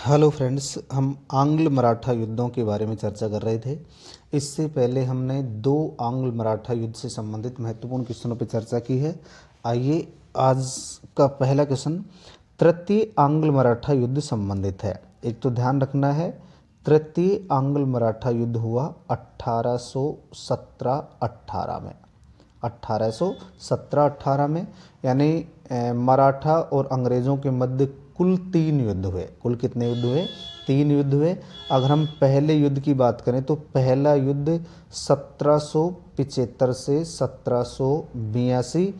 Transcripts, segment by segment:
Hello friends, हम आंग्ल मराठा युद्धों के बारे में चर्चा कर रहे थे। इससे पहले हमने दो आंग्ल मराठा युद्ध से संबंधित महत्वपूर्ण क्वेश्चनों पर चर्चा की है। आइए, आज का पहला क्वेश्चन तृतीय आंग्ल मराठा युद्ध संबंधित है। एक तो ध्यान रखना है, तृतीय आंग्ल मराठा युद्ध हुआ 1817-18 में। 1817-18 में यानी मराठा और अंग्रेज़ों के मध्य कुल 3 युद्ध हुए। कुल कितने युद्ध हुए? 3 युद्ध हुए। अगर हम पहले युद्ध की बात करें तो पहला युद्ध 1775 से 1782,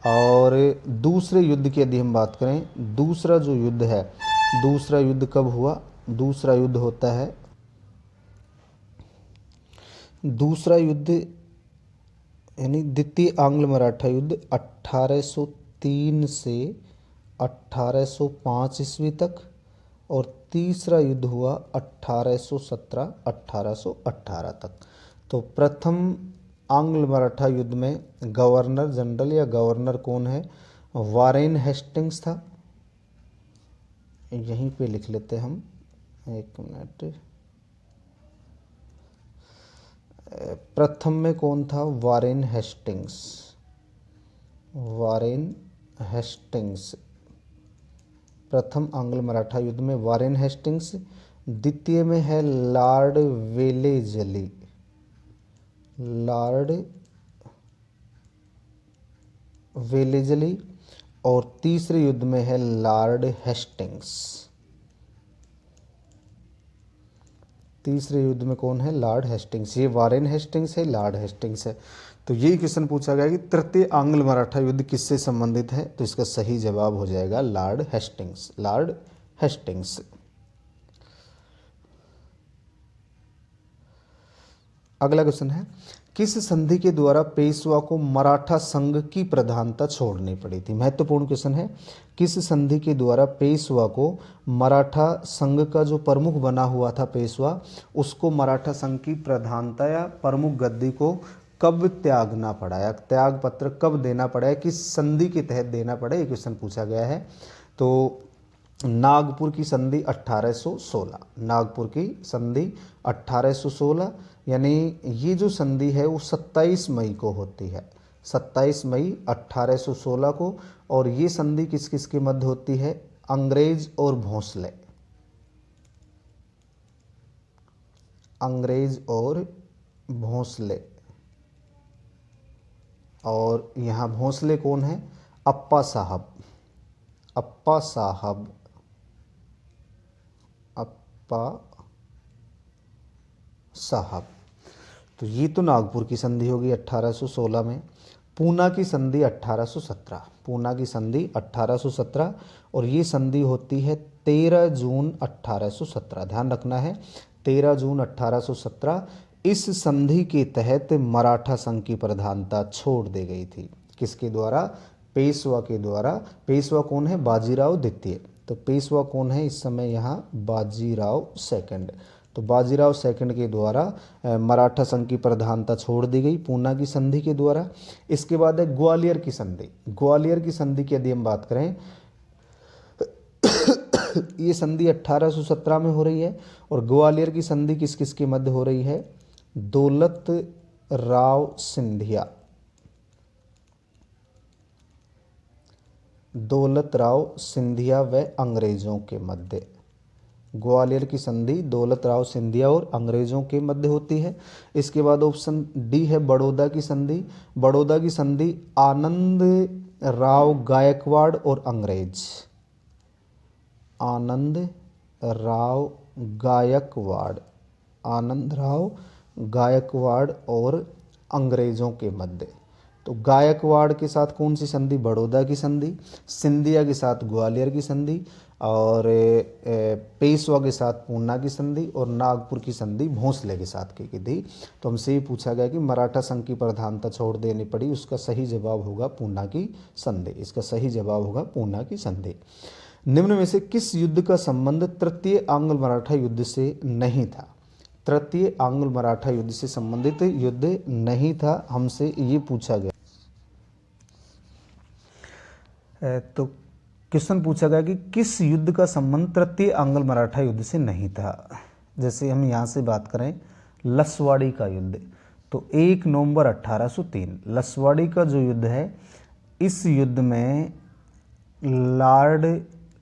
और दूसरे युद्ध की यदि हम बात करें, दूसरा जो युद्ध है, दूसरा युद्ध कब हुआ? दूसरा युद्ध होता है, दूसरा युद्ध यानी द्वितीय आंग्ल मराठा युद्ध 1803 से 1805 ईस्वी तक, और तीसरा युद्ध हुआ 1817-1818 तक। तो प्रथम आंग्ल मराठा युद्ध में गवर्नर जनरल या गवर्नर कौन है? वारेन हेस्टिंग्स था। यहीं पे लिख लेते हम, एक मिनट। प्रथम में कौन था? Warren Hastings. वारेन हेस्टिंग्स प्रथम आंग्ल मराठा युद्ध में वारेन हेस्टिंग्स। द्वितीय में है लॉर्ड वेलेजली। Lord Wellesley. और तीसरे युद्ध में है लॉर्ड हेस्टिंग्स। तीसरे युद्ध में कौन है? Lord Hastings. ये वारेन हेस्टिंग्स है, लॉर्ड हेस्टिंग्स है। तो यही क्वेश्चन पूछा गया कि तृतीय आंग्ल मराठा युद्ध किससे संबंधित है, तो इसका सही जवाब हो जाएगा लॉर्ड हेस्टिंग्स। Lord Hastings. अगला क्वेश्चन है, किस संधि के द्वारा पेशवा को मराठा संघ की प्रधानता छोड़नी पड़ी थी? महत्वपूर्ण क्वेश्चन है। किस संधि के द्वारा पेशवा को मराठा संघ का जो प्रमुख बना हुआ था पेशवा, उसको मराठा संघ की प्रधानता या प्रमुख गद्दी को कब त्यागना पड़ा, या त्याग पत्र कब देना पड़ा है, किस संधि के तहत देना पड़ा, ये क्वेश्चन पूछा गया है। तो नागपुर की संधि 1816। नागपुर की संधि 1816, यानी ये जो संधि है वो 27 मई को होती है। 27 मई 1816 को। और ये संधि किस किस के मध्य होती है? अंग्रेज और भोंसले। अंग्रेज और भोंसले। और यहाँ भोंसले कौन है? अप्पा साहब। अप्पा साहब। अप्पा साहब। तो ये तो नागपुर की संधि होगी 1816 में। पूना की संधि 1817। पूना की संधि 1817, और ये संधि होती है 13 जून 1817। ध्यान रखना है, 13 जून 1817। इस संधि के तहत मराठा संघ की प्रधानता छोड़ दी गई थी। किसके द्वारा? पेशवा के द्वारा। पेशवा कौन है? बाजीराव द्वितीय। तो पेशवा कौन है इस समय यहाँ? बाजीराव सेकंड। तो बाजीराव सेकंड के द्वारा मराठा संघ की प्रधानता छोड़ दी गई पूना की संधि के द्वारा। इसके बाद है ग्वालियर की संधि। ग्वालियर की संधि की यदि हम बात करें, ये संधि 1817 में हो रही है। और ग्वालियर की संधि किस किस के मध्य हो रही है? दौलत राव सिंधिया। दौलत राव सिंधिया व अंग्रेजों के मध्य। ग्वालियर की संधि दौलत राव सिंधिया और अंग्रेजों के मध्य होती है। इसके बाद ऑप्शन डी है बड़ौदा की संधि। बड़ौदा की संधि आनंद राव गायकवाड़ और अंग्रेज। आनंद राव गायकवाड़। आनंद राव गायकवाड़ और अंग्रेजों के मध्य। तो गायकवाड़ के साथ कौन सी संधि? बड़ौदा की संधि। सिंधिया के साथ ग्वालियर की संधि। और पेशवा के साथ पूना की संधि। और नागपुर की संधि भोंसले के साथ की थी। तो हमसे ये पूछा गया कि मराठा संघ की प्रधानता छोड़ देनी पड़ी, उसका सही जवाब होगा पूना की संधि। इसका सही जवाब होगा पूना की संधि। निम्न में से किस युद्ध का संबंध तृतीय आंग्ल मराठा युद्ध से नहीं था? तृतीय आंग्ल मराठा युद्ध से संबंधित युद्ध नहीं था, हमसे ये पूछा गया। तो क्वेश्चन पूछा गया कि किस युद्ध का संबंध तृतीय आंग्ल मराठा युद्ध से नहीं था। जैसे हम यहाँ से बात करें लसवाड़ी का युद्ध, तो 1 नवंबर 1803 लसवाड़ी का जो युद्ध है, इस युद्ध में लॉर्ड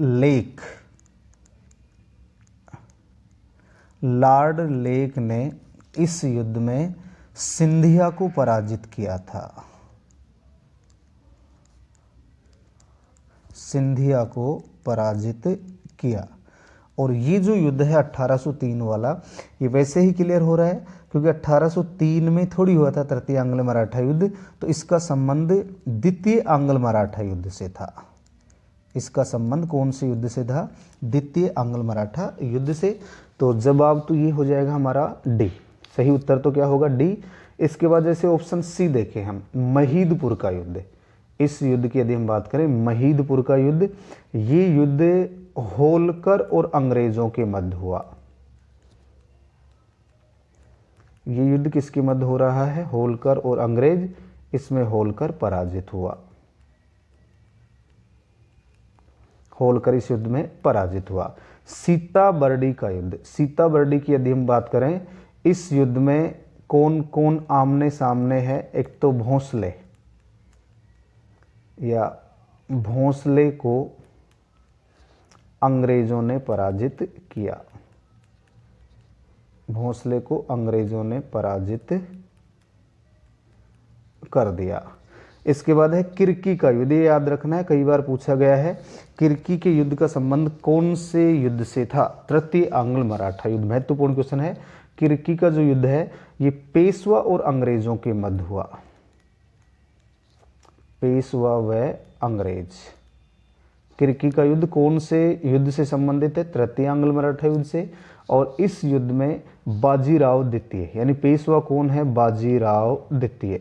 लेक ने इस युद्ध में सिंधिया को पराजित किया था। सिंधिया को पराजित किया। और ये जो युद्ध है 1803 वाला, ये वैसे ही क्लियर हो रहा है क्योंकि 1803 में थोड़ी हुआ था तृतीय आंग्ल मराठा युद्ध, तो इसका संबंध द्वितीय आंग्ल मराठा युद्ध से था। इसका संबंध कौन से युद्ध से था? द्वितीय आंग्ल मराठा युद्ध से। तो जवाब तो ये हो जाएगा हमारा डी। सही उत्तर तो क्या होगा? डी। इसके बाद जैसे ऑप्शन सी देखें हम, महीदपुर का युद्ध। इस युद्ध की यदि हम बात करें, महीदपुर का युद्ध, ये युद्ध होलकर और अंग्रेजों के मध्य हुआ। ये युद्ध किसके मध्य हो रहा है? होलकर और अंग्रेज। इसमें होलकर पराजित हुआ। होलकर इस युद्ध में पराजित हुआ। सीताबर्डी का युद्ध, सीताबर्डी की यदि हम बात करें, इस युद्ध में कौन कौन आमने सामने है? एक तो भोंसले, या भोंसले को अंग्रेजों ने पराजित किया। भोंसले को अंग्रेजों ने पराजित कर दिया। इसके बाद है किर्की का युद्ध। ये याद रखना है, कई बार पूछा गया है। किर्की के युद्ध का संबंध कौन से युद्ध से था? तृतीय आंग्ल मराठा युद्ध। महत्वपूर्ण क्वेश्चन है। किर्की का जो युद्ध है, ये पेशवा और अंग्रेजों के मध्य हुआ। पेशवा व अंग्रेज। किर्की का युद्ध कौन से युद्ध से संबंधित है? तृतीय आंग्ल मराठा युद्ध से। और इस युद्ध में बाजीराव द्वितीय, यानी पेशवा कौन है? बाजीराव द्वितीय।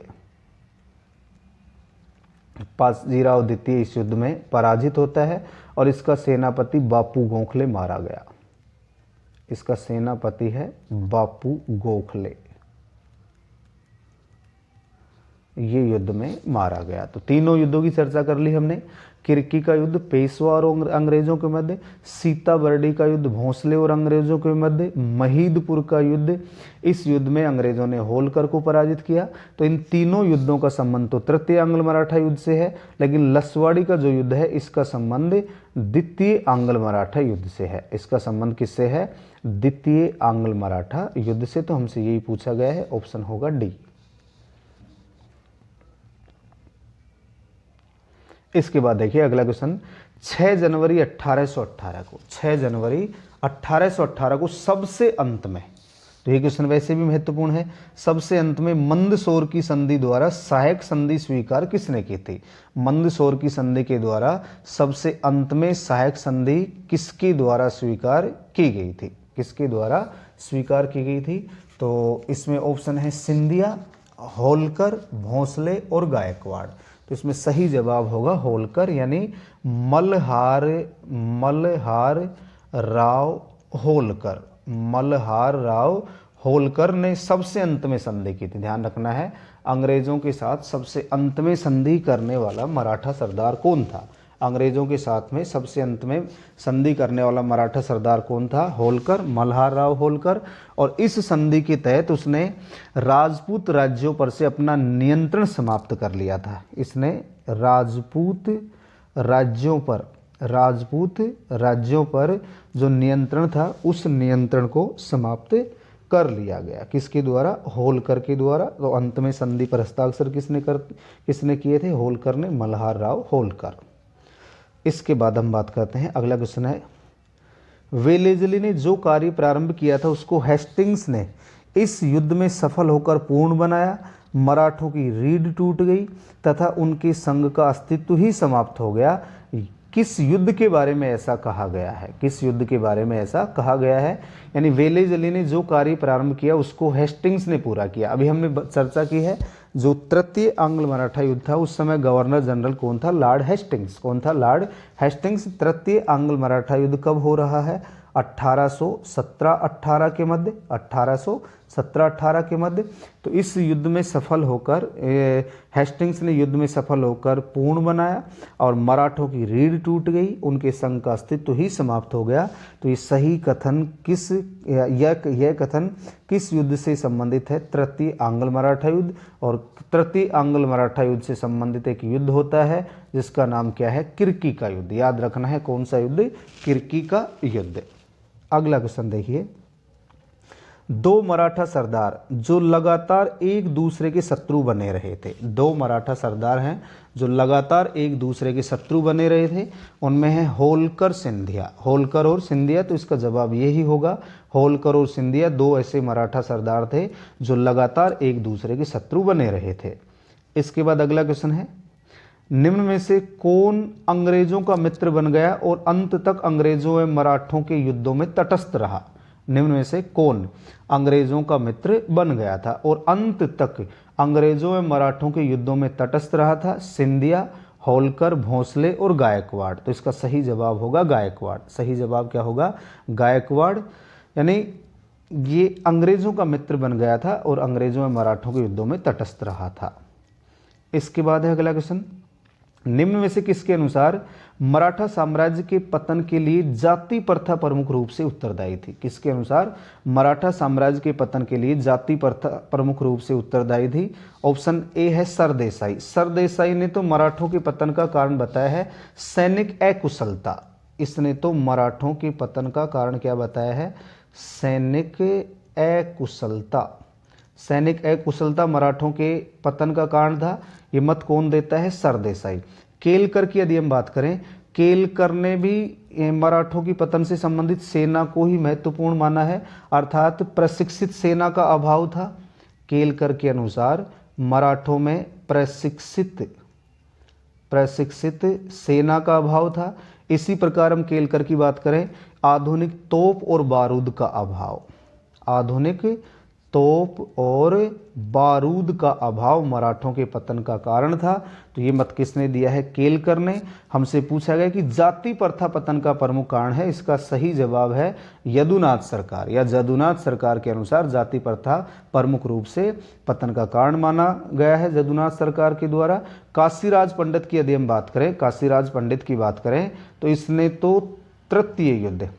बाजीराव द्वितीय इस युद्ध में पराजित होता है और इसका सेनापति बापू गोखले मारा गया। इसका सेनापति है बापू गोखले। ये युद्ध में मारा गया। तो तीनों युद्धों की चर्चा कर ली हमने। किर्की का युद्ध पेशवा और अंग्रेजों के मध्य, सीताबर्डी का युद्ध भोंसले और अंग्रेजों के मध्य, महीदपुर का युद्ध, इस युद्ध में अंग्रेजों ने होलकर को पराजित किया। तो इन तीनों युद्धों का संबंध तो तृतीय आंग्ल मराठा युद्ध से है, लेकिन लसवाड़ी का जो युद्ध है, इसका संबंध द्वितीय आंग्ल मराठा युद्ध से है। इसका संबंध किससे है? द्वितीय आंग्ल मराठा युद्ध से। तो हमसे यही पूछा गया है, ऑप्शन होगा डी। इसके बाद देखिए अगला क्वेश्चन, 6 जनवरी 1818 को, 6 जनवरी 1818 को सबसे अंत में, तो ये क्वेश्चन वैसे भी महत्वपूर्ण है, सबसे अंत में मंदसौर की संधि द्वारा सहायक संधि स्वीकार किसने की थी? मंदसौर की संधि के द्वारा सबसे अंत में सहायक संधि किसके द्वारा स्वीकार की गई थी? किसके द्वारा स्वीकार की गई थी? तो इसमें ऑप्शन है सिंधिया, होलकर, भोंसले और गायकवाड़। तो इसमें सही जवाब होगा होलकर, यानी मल्हार राव होलकर। मल्हार राव होलकर ने सबसे अंत में संधि की थी। ध्यान रखना है, अंग्रेजों के साथ सबसे अंत में संधि करने वाला मराठा सरदार कौन था? अंग्रेजों के साथ में सबसे अंत में संधि करने वाला मराठा सरदार कौन था? होलकर, मल्हार राव होलकर। और इस संधि के तहत उसने राजपूत राज्यों पर से अपना नियंत्रण समाप्त कर लिया था। इसने राजपूत राज्यों पर जो नियंत्रण था, उस नियंत्रण को समाप्त कर लिया गया। किसके द्वारा? होलकर के द्वारा। तो अंत में संधि पर हस्ताक्षर किसने किए थे? होलकर ने, मल्हार राव होलकर। इसके बाद हम बात करते हैं, अगला क्वेश्चन है, वेलेजली ने जो कार्य प्रारंभ किया था उसको हेस्टिंग्स ने इस युद्ध में सफल होकर पूर्ण बनाया। मराठों की रीढ़ टूट गई तथा उनके संघ का अस्तित्व ही समाप्त हो गया। किस युद्ध के बारे में ऐसा कहा गया है? किस युद्ध के बारे में ऐसा कहा गया है? यानी वेलेजली ने जो कार्य प्रारंभ किया उसको हेस्टिंग्स ने पूरा किया। अभी हमने चर्चा की है, जो तृतीय आंग्ल मराठा युद्ध था उस समय गवर्नर जनरल कौन था? Lord Hastings. कौन था? Lord Hastings. तृतीय आंग्ल मराठा युद्ध कब हो रहा है? 1817-18 के मध्य, 1817 1718 के मध्य। तो इस युद्ध में सफल होकर हेस्टिंग्स ने युद्ध में सफल होकर पूर्ण बनाया और मराठों की रीढ़ टूट गई, उनके संघ का अस्तित्व ही समाप्त हो गया। तो ये सही कथन यह कथन किस युद्ध से संबंधित है? तृतीय आंग्ल मराठा युद्ध। और तृतीय आंग्ल मराठा युद्ध से संबंधित एक युद्ध होता है जिसका नाम क्या है? किर्की का युद्ध। याद रखना है कौन सा युद्ध? किर्की का युद्ध। अगला क्वेश्चन देखिए, दो मराठा सरदार जो लगातार एक दूसरे के शत्रु बने रहे थे। दो मराठा सरदार हैं जो लगातार एक दूसरे के शत्रु बने रहे थे, उनमें है होलकर सिंधिया। होलकर और सिंधिया, तो इसका जवाब यही होगा, होलकर और सिंधिया दो ऐसे मराठा सरदार थे जो लगातार एक दूसरे के शत्रु बने रहे थे। इसके बाद अगला क्वेश्चन है, निम्न में से कौन अंग्रेजों का मित्र बन गया और अंत तक अंग्रेजों व मराठों के युद्धों में तटस्थ रहा? निम्न में से कौन अंग्रेजों का मित्र बन गया था और अंत तक अंग्रेजों व मराठों के युद्धों में तटस्थ रहा था? सिंधिया, होलकर, भोंसले और गायकवाड़। तो इसका सही जवाब होगा गायकवाड़। सही जवाब क्या होगा? गायकवाड़। यानी ये अंग्रेजों का मित्र बन गया था और अंग्रेजों व मराठों के युद्धों में तटस्थ रहा था। इसके बाद है अगला क्वेश्चन, निम्न में से किसके अनुसार मराठा साम्राज्य के पतन के लिए जाति प्रथा प्रमुख रूप से उत्तरदायी थी? किसके अनुसार मराठा साम्राज्य के पतन के लिए जाति प्रथा प्रमुख रूप से उत्तरदायी थी? ऑप्शन ए है सरदेसाई। सरदेसाई ने तो मराठों के पतन का कारण बताया है सैनिक अकुशलता। इसने तो मराठों के पतन का कारण क्या बताया है? सैनिक अकुशलता। सैनिक अकुशलता मराठों के पतन का कारण था। ये मत कौन देता है? सरदेसाई। केलकर की यदि हम बात करें, केलकर ने भी मराठों की पतन से संबंधित सेना को ही महत्वपूर्ण माना है, अर्थात प्रशिक्षित सेना का अभाव था। केलकर के अनुसार मराठों में प्रशिक्षित सेना का अभाव था। इसी प्रकार हम केलकर की बात करें, आधुनिक तोप और बारूद का अभाव। आधुनिक तोप और बारूद का अभाव मराठों के पतन का कारण था। तो ये मत किसने दिया है? केलकर ने। हमसे पूछा गया कि जाति प्रथा पतन का प्रमुख कारण है, इसका सही जवाब है यदुनाथ सरकार या जदुनाथ सरकार के अनुसार जाति प्रथा प्रमुख रूप से पतन का कारण माना गया है जदुनाथ सरकार के द्वारा। काशीराज पंडित की यदि हम बात करें, काशीराज पंडित की बात करें तो इसने तो तृतीय युद्ध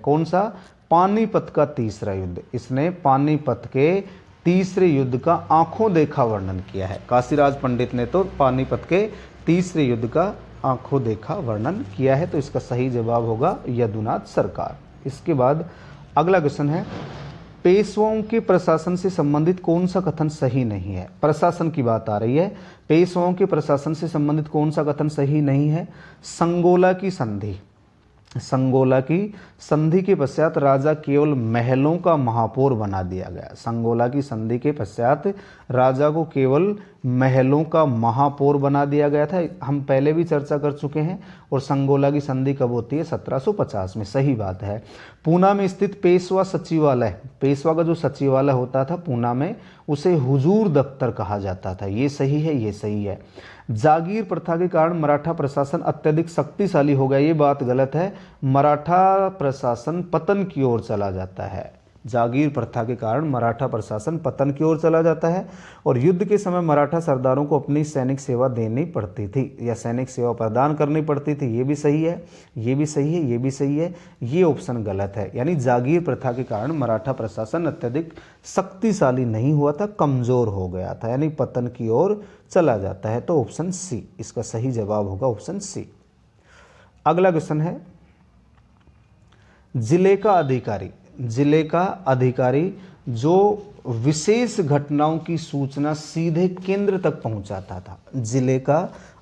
कौन सा? पानीपत का तीसरा युद्ध। इसने पानीपत के तीसरे युद्ध का आंखों देखा वर्णन किया है। काशीराज पंडित ने तो पानीपत के तीसरे युद्ध का आंखों देखा वर्णन किया है। तो इसका सही जवाब होगा यदुनाथ सरकार। इसके बाद अगला क्वेश्चन है, पेशवाओं के प्रशासन से संबंधित कौन सा कथन सही नहीं है? प्रशासन की बात आ रही है। पेशवाओं के प्रशासन से संबंधित कौन सा कथन सही नहीं है? संगोला की संधि। संगोला की संधि के पश्चात राजा केवल महलों का महापौर बना दिया गया। संगोला की संधि के पश्चात राजा को केवल महलों का महापौर बना दिया गया था। हम पहले भी चर्चा कर चुके हैं। और संगोला की संधि कब होती है? 1750 में। सही बात है। पूना में स्थित पेशवा सचिवालय, पेशवा का जो सचिवालय होता था पूना में, उसे हुजूर दफ्तर कहा जाता था। ये सही है, ये सही है। जागीर प्रथा के कारण मराठा प्रशासन अत्यधिक शक्तिशाली हो गया, ये बात गलत है। मराठा प्रशासन पतन की ओर चला जाता है। जागीर प्रथा के कारण मराठा प्रशासन पतन की ओर चला जाता है। और युद्ध के समय मराठा सरदारों को अपनी सैनिक सेवा देनी पड़ती थी या सैनिक सेवा प्रदान करनी पड़ती थी। ये भी सही है, ये भी सही है, ये भी सही है। ये ऑप्शन गलत है। यानी जागीर प्रथा के कारण मराठा प्रशासन अत्यधिक शक्तिशाली नहीं हुआ था, कमजोर हो गया था, यानी पतन की ओर चला जाता है। तो ऑप्शन सी इसका सही जवाब होगा, ऑप्शन सी। अगला क्वेश्चन है, जिले का अधिकारी, जिले का अधिकारी जो विशेष घटनाओं की सूचना सीधे केंद्र तक पहुंचाता था। जिले का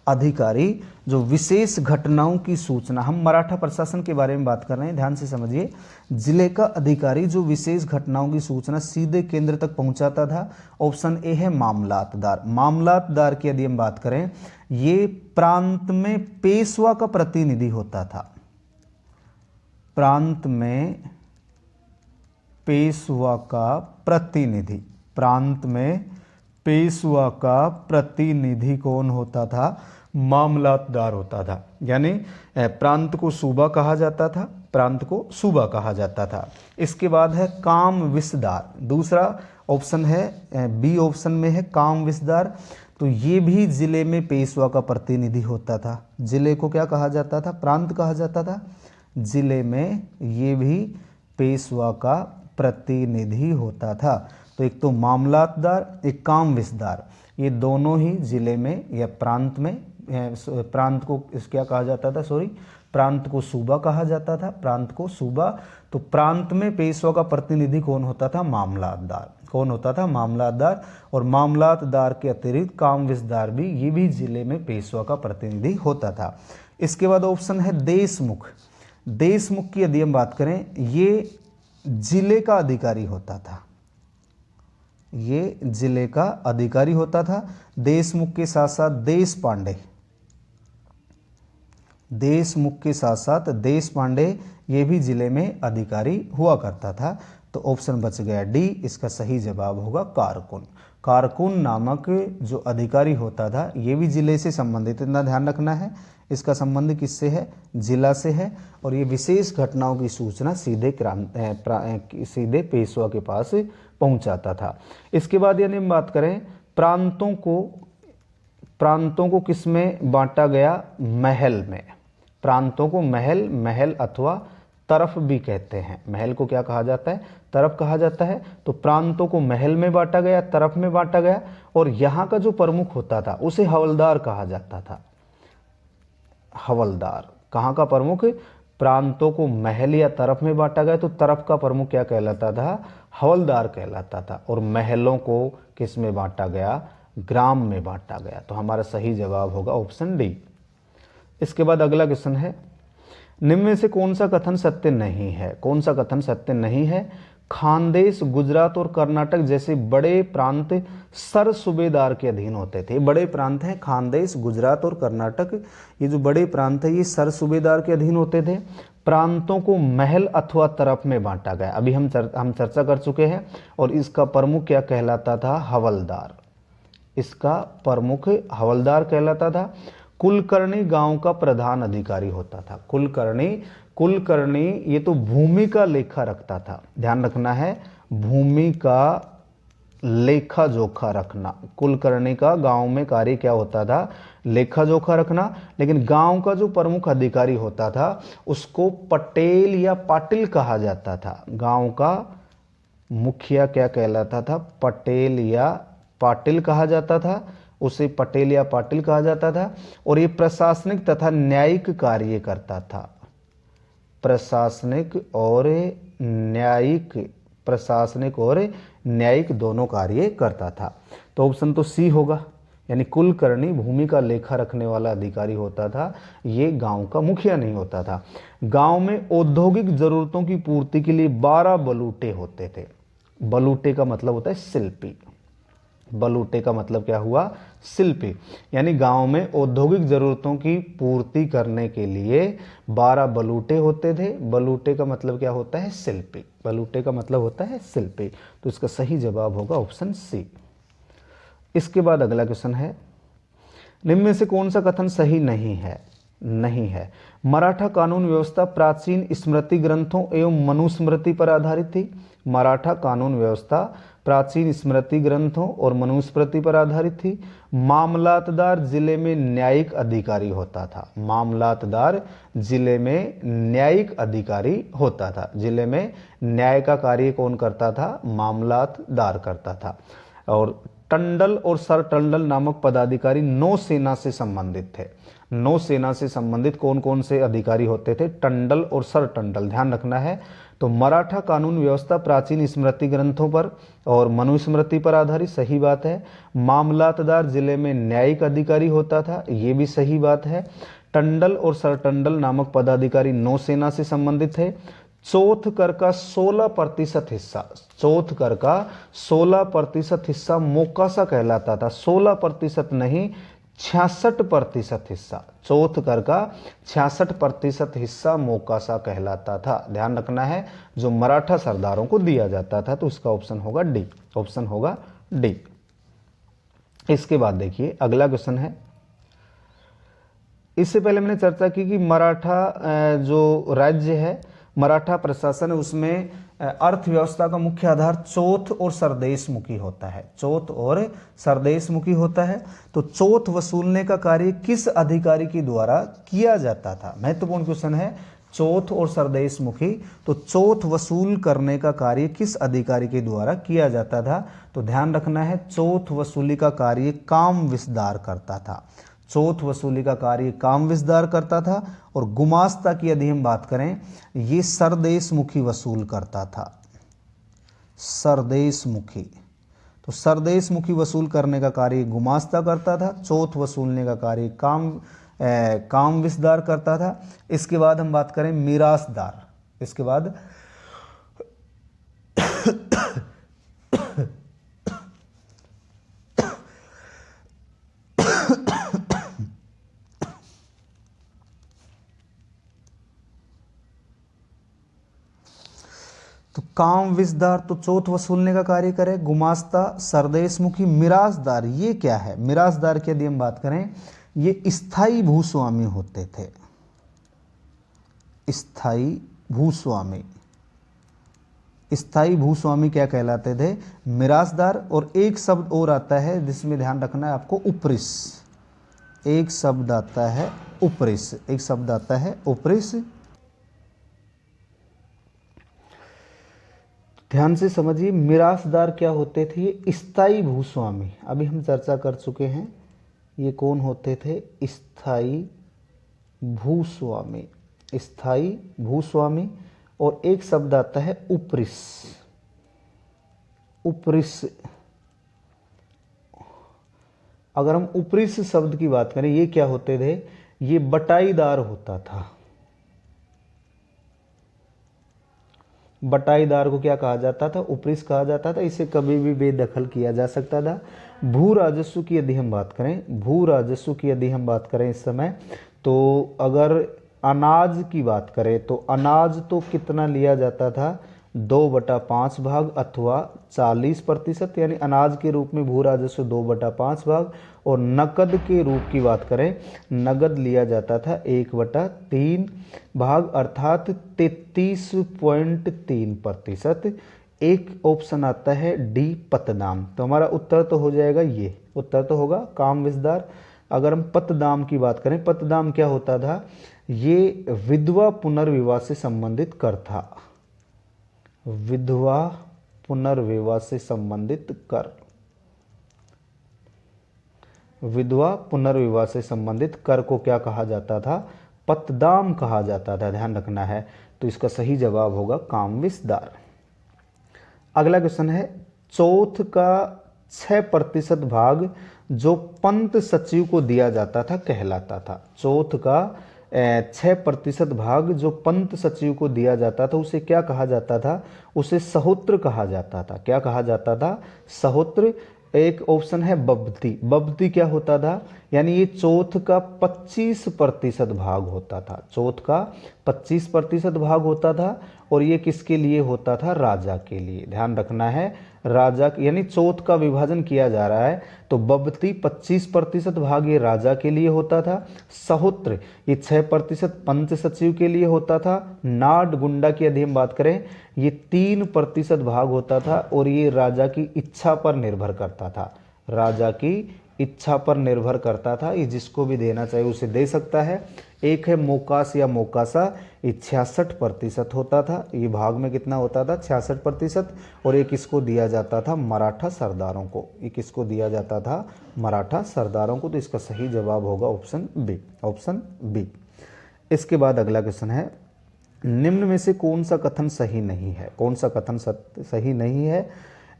अधिकारी जो विशेष घटनाओं की सूचना, हम मराठा प्रशासन के बारे में बात कर रहे हैं, ध्यान से समझिए। जिले का अधिकारी जो विशेष घटनाओं की सूचना सीधे केंद्र तक पहुंचाता था, ऑप्शन ए है मामलातदार। मामलातदार की यदि हम बात करें, ये प्रांत में पेशवा का प्रतिनिधि होता था। प्रांत में पेशवा का प्रतिनिधि, प्रांत में पेशवा का प्रतिनिधि कौन होता था? मामलातदार होता था, यानी प्रांत को सूबा कहा जाता था, प्रांत को सूबा कहा जाता था। इसके बाद है काम विस्तार, दूसरा ऑप्शन है बी ऑप्शन में है काम विस्तार। तो ये भी जिले में पेशवा का प्रतिनिधि होता था। जिले को क्या कहा जाता था? प्रांत कहा जाता था। जिले में ये भी पेशवा का प्रतिनिधि होता था। तो एक तो मामलातदार, एक काम विस्तार, ये दोनों ही जिले में या प्रांत में, प्रांत को क्या कहा जाता था? प्रांत को सूबा कहा जाता था, प्रांत को सूबा। तो प्रांत में पेशवा का प्रतिनिधि कौन होता था? मामलातदार। कौन होता था? मामलातदार। और मामलातदार के अतिरिक्त काम विस्तार भी, ये भी जिले में पेशवा का प्रतिनिधि होता था। इसके बाद ऑप्शन है देशमुख। देशमुख की यदि हम बात करें, ये जिले का अधिकारी होता था, ये जिले का अधिकारी होता था। देशमुख के साथ साथ देश पांडे, देशमुख के साथ साथ देश पांडे ये भी जिले में अधिकारी हुआ करता था। तो ऑप्शन बच गया डी, इसका सही जवाब होगा कारकुन। कारकुन नामक जो अधिकारी होता था ये भी जिले से संबंधित, इतना ध्यान रखना है, इसका संबंध किससे है? जिला से है। और ये विशेष घटनाओं की सूचना सीधे पेशवा के पास पहुंचाता था। इसके बाद यदि हम बात करें प्रांतों को किस में बांटा गया? महल में। प्रांतों को महल अथवा तरफ भी कहते हैं। महल को क्या कहा जाता है? तरफ कहा जाता है। तो प्रांतों को महल में बांटा गया, तरफ में बांटा गया। और यहाँ का जो प्रमुख होता था उसे हवलदार कहा जाता था। हवलदार कहाँ का प्रमुख? प्रांतों को महल या तरफ में बांटा गया तो तरफ का प्रमुख क्या कहलाता था? हवलदार कहलाता था। और महलों को किस में बांटा गया? ग्राम में बांटा गया। तो हमारा सही जवाब होगा ऑप्शन डी। इसके बाद अगला क्वेश्चन है, निम्न में से कौन सा कथन सत्य नहीं है? कौन सा कथन सत्य नहीं है? खानदेश, गुजरात और कर्नाटक जैसे बड़े प्रांत सर सूबेदार के अधीन होते थे। बड़े प्रांत हैं खानदेश, गुजरात और कर्नाटक, ये जो बड़े प्रांत है ये सर सूबेदार के अधीन होते थे। प्रांतों को महल अथवा तरफ में बांटा गया, अभी हम चर्चा कर चुके हैं। और इसका प्रमुख क्या कहलाता था? हवलदार। इसका प्रमुख हवलदार कहलाता था। कुलकर्णी गांव का प्रधान अधिकारी होता था। कुलकर्णी ये तो भूमि का लेखा रखता था, ध्यान रखना है, भूमि का लेखा जोखा रखना। कुलकर्णी का गांव में कार्य क्या होता था? लेखा जोखा रखना। लेकिन गांव का जो प्रमुख अधिकारी होता था उसको पटेल या पाटिल कहा जाता था। गांव का मुखिया क्या कहलाता था? पटेल या पाटिल कहा जाता था, उसे पटेल या पाटिल कहा जाता था। और ये प्रशासनिक तथा न्यायिक कार्य करता था। प्रशासनिक और न्यायिक दोनों कार्य करता था। तो ऑप्शन तो सी होगा, यानी कुलकर्णी भूमि का लेखा रखने वाला अधिकारी होता था, ये गांव का मुखिया नहीं होता था। गांव में औद्योगिक जरूरतों की पूर्ति के लिए 12 बलूटे होते थे। बलूटे का मतलब होता है शिल्पी। बलूटे का मतलब क्या हुआ? शिल्पी। यानी गांव में औद्योगिक जरूरतों की पूर्ति करने के लिए 12 बलूटे होते थे। बलूटे का मतलब क्या होता है? शिल्पी। बलूटे का मतलब होता है शिल्पी। तो इसका सही जवाब होगा ऑप्शन सी। इसके बाद अगला क्वेश्चन है, निम्न में से कौन सा कथन सही नहीं है? मराठा कानून व्यवस्था प्राचीन स्मृति ग्रंथों एवं मनुस्मृति पर आधारित थी। मराठा कानून व्यवस्था प्राचीन स्मृति ग्रंथों और मनुस्मृति पर आधारित थी। मामलातदार जिले में न्यायिक अधिकारी होता था। मामलातदार जिले में न्यायिक अधिकारी होता था। जिले में न्याय का कार्य कौन करता था? मामलातदार करता था। और टंडल और सर टंडल नामक पदाधिकारी नौसेना से संबंधित थे। नौसेना से संबंधित कौन कौन से अधिकारी होते थे? टंडल और सर टंडल, ध्यान रखना है। तो मराठा कानून व्यवस्था प्राचीन स्मृति ग्रंथों पर और मनुस्मृति पर आधारित, सही बात है। मामलातदार जिले में न्यायिक अधिकारी होता था, ये भी सही बात है। टंडल और सर टंडल नामक पदाधिकारी नौसेना से संबंधित थे। चौथ कर का 16% हिस्सा, चौथ कर का 16% हिस्सा मोकासा कहलाता था। 16% नहीं, 66% हिस्सा। चौथ कर का 66% हिस्सा मोकासा कहलाता था, ध्यान रखना है, जो मराठा सरदारों को दिया जाता था। तो इसका ऑप्शन होगा डी। ऑप्शन होगा डी। इसके बाद देखिए अगला क्वेश्चन है, इससे पहले मैंने चर्चा की कि मराठा जो राज्य है, मराठा प्रशासन है, उसमें अर्थव्यवस्था का मुख्य आधार चौथ और सरदेशमुखी होता है। चौथ और सरदेशमुखी होता है। तो चौथ वसूलने का कार्य किस अधिकारी के द्वारा किया जाता था? महत्वपूर्ण क्वेश्चन है, चौथ और सरदेशमुखी। तो चौथ वसूल करने का कार्य किस अधिकारी के द्वारा किया जाता था? तो ध्यान रखना है, चौथ वसूली का कार्य काम विस्तार करता था। चौथ वसूली का कार्य काम विस्तार करता था। और गुमास्ता की यदि हम बात करें, ये सरदेशमुखी वसूल करता था। सरदेशमुखी, तो सरदेशमुखी वसूल करने का कार्य गुमास्ता करता था। चौथ वसूलने का कार्य काम विस्तार करता था। इसके बाद हम बात करें मिरासदार। इसके बाद तो काम विस्तार तो चौथ वसूलने का कार्य करे गुमास्ता, सरदेशमुखी, मिरासदार। ये क्या है? मिरासदार की यदि हम बात करें, ये स्थायी भूस्वामी होते थे। स्थायी भूस्वामी, स्थायी भूस्वामी क्या कहलाते थे? मिरासदार। और एक शब्द और आता है जिसमें ध्यान रखना है आपको, उपरिस। एक शब्द आता है उपरिस, एक शब्द आता है उपरिस। ध्यान से समझिए, मिरासदार क्या होते थे? ये स्थायी भूस्वामी। अभी हम चर्चा कर चुके हैं, ये कौन होते थे? स्थायी भूस्वामी, स्थायी भूस्वामी। और एक शब्द आता है उपरिस। उपरिस, अगर हम उपरिस शब्द की बात करें, ये क्या होते थे? ये बटाईदार होता था। बटाईदार को क्या कहा जाता था? उपरिस कहा जाता था। इसे कभी भी बेदखल किया जा सकता था। भू राजस्व की यदि हम बात करें, भू राजस्व की यदि हम बात करें इस समय, तो अगर अनाज की बात करें तो अनाज तो कितना लिया जाता था? 2/5 भाग अथवा 40%, यानी अनाज के रूप में भू राजस्व 2/5 भाग। और नकद के रूप की बात करें, नगद लिया जाता था 1/3 भाग, अर्थात 33.3%। एक ऑप्शन आता है डी, पतदाम। तो हमारा उत्तर तो हो जाएगा, ये उत्तर तो होगा काम विस्तार। अगर हम पतदाम की बात करें, पतदाम क्या होता था? ये विधवा पुनर्विवाह से संबंधित कर था। विधवा पुनर्विवाह से संबंधित कर, विधवा पुनर्विवाह से संबंधित कर को क्या कहा जाता था? पतदाम कहा जाता था। ध्यान रखना है। तो इसका सही जवाब होगा काम विस्तार। अगला क्वेश्चन है, चौथ का 6% भाग जो पंत सचिव को दिया जाता था कहलाता था। चौथ का 6% भाग जो पंत सचिव को दिया जाता था, उसे क्या कहा जाता था? उसे सहोत्र कहा जाता था। क्या कहा जाता था? सहोत्र। एक ऑप्शन है बब्ती। बब्ती क्या होता था? यानी ये चौथ का 25% भाग होता था। चौथ का 25% भाग होता था। और ये किसके लिए होता था? राजा के लिए। ध्यान रखना है, राजा, यानी चौथ का विभाजन किया जा रहा है तो बब्ती 25% भाग ये राजा के लिए होता था। सहोत्र ये 6% पंच सचिव के लिए होता था। नाड गुंडा की यदि हम बात करें, ये 3% भाग होता था। और ये राजा की इच्छा पर निर्भर करता था। राजा की इच्छा पर निर्भर करता था। ये जिसको भी देना चाहिए उसे दे सकता है। एक है मोकास या मोकासा, ये 66% होता था। ये भाग में कितना होता था? 66%। और ये किसको दिया जाता था? मराठा सरदारों को। ये किसको दिया जाता था? मराठा सरदारों को। तो इसका सही जवाब होगा ऑप्शन बी, ऑप्शन बी। इसके बाद अगला क्वेश्चन है, निम्न में से कौन सा कथन सही नहीं है? कौन सा कथन सही नहीं है?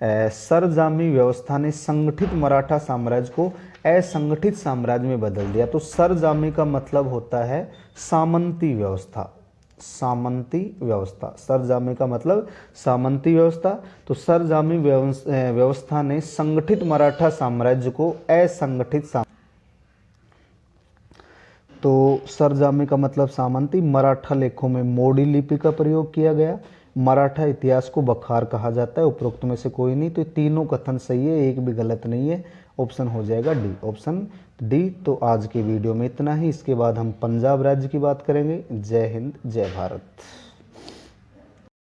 सरजामी व्यवस्था ने संगठित मराठा साम्राज्य को असंगठित साम्राज्य में बदल दिया। तो सरजामी का मतलब होता है सामंती व्यवस्था। सामंती व्यवस्था, सरजामी का मतलब सामंती व्यवस्था। तो सरजामी व्यवस्था ने संगठित मराठा साम्राज्य को असंगठित तो सरजामी का मतलब सामंती। मराठा लेखों में मोडी लिपि का प्रयोग किया गया। मराठा इतिहास को बखार कहा जाता है। उपरोक्त में से कोई नहीं। तो तीनों कथन सही है, एक भी गलत नहीं है। ऑप्शन हो जाएगा डी, ऑप्शन डी। तो आज के वीडियो में इतना ही, इसके बाद हम पंजाब राज्य की बात करेंगे। जय हिंद, जय भारत।